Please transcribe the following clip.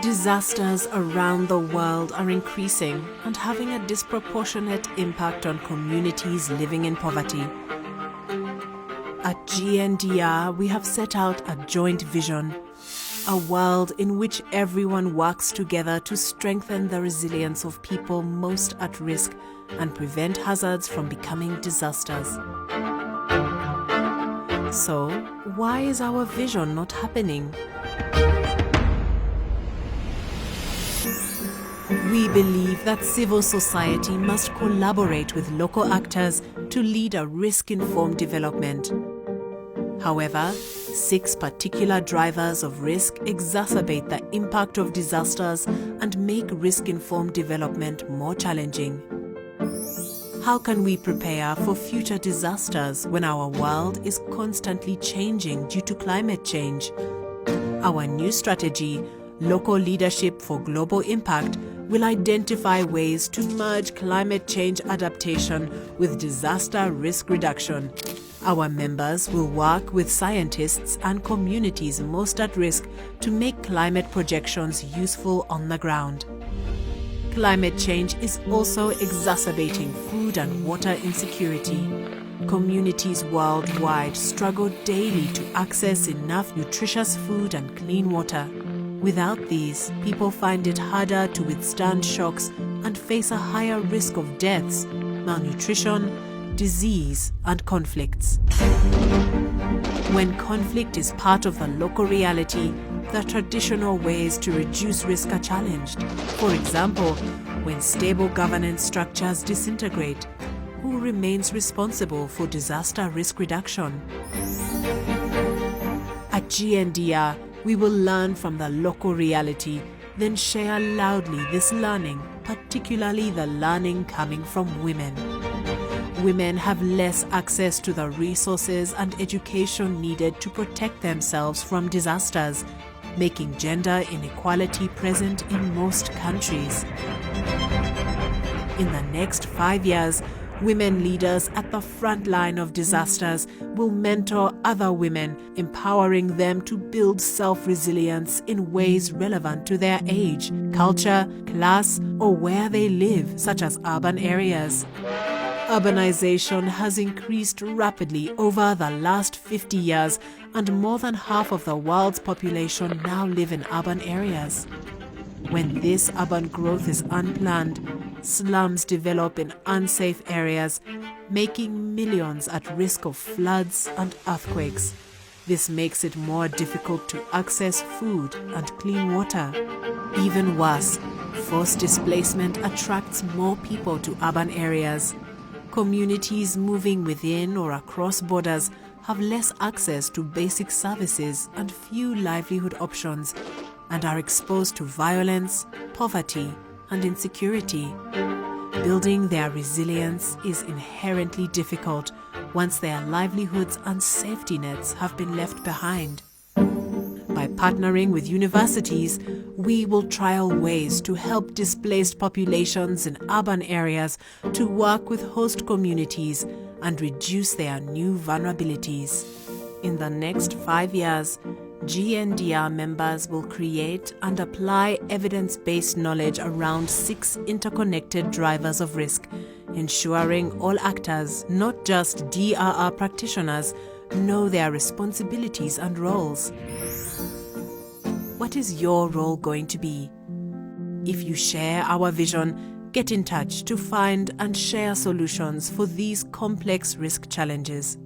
Disasters around the world are increasing and having a disproportionate impact on communities living in poverty. At GNDR, we have set out a joint vision, a world in which everyone works together to strengthen the resilience of people most at risk and prevent hazards from becoming disasters. So, why is our vision not happening? We believe that civil society must collaborate with local actors to lead a risk-informed development. However, 6 particular drivers of risk exacerbate the impact of disasters and make risk-informed development more challenging. How can we prepare for future disasters when our world is constantly changing due to climate change? Our new strategy, Local Leadership for Global Impact, will identify ways to merge climate change adaptation with disaster risk reduction. Our members will work with scientists and communities most at risk to make climate projections useful on the ground. Climate change is also exacerbating food and water insecurity. Communities worldwide struggle daily to access enough nutritious food and clean water. Without these, people find it harder to withstand shocks and face a higher risk of deaths, malnutrition, disease, and conflicts. When conflict is part of the local reality, the traditional ways to reduce risk are challenged. For example, when stable governance structures disintegrate, who remains responsible for disaster risk reduction? At GNDR, we will learn from the local reality, then share loudly this learning, particularly the learning coming from women. Women have less access to the resources and education needed to protect themselves from disasters, making gender inequality present in most countries. In the next 5 years, women leaders at the front line of disasters will mentor other women, empowering them to build self-resilience in ways relevant to their age, culture, class, or where they live, such as urban areas. Urbanization has increased rapidly over the last 50 years, and more than half of the world's population now live in urban areas. When this urban growth is unplanned, slums develop in unsafe areas, making millions at risk of floods and earthquakes. This makes it more difficult to access food and clean water. Even worse, forced displacement attracts more people to urban areas. Communities moving within or across borders have less access to basic services and few livelihood options, and are exposed to violence, poverty, and insecurity. Building their resilience is inherently difficult once their livelihoods and safety nets have been left behind. By partnering with universities, we will trial ways to help displaced populations in urban areas to work with host communities and reduce their new vulnerabilities. In the next 5 years, GNDR members will create and apply evidence-based knowledge around 6 interconnected drivers of risk, ensuring all actors, not just DRR practitioners, know their responsibilities and roles. What is your role going to be? If you share our vision, get in touch to find and share solutions for these complex risk challenges.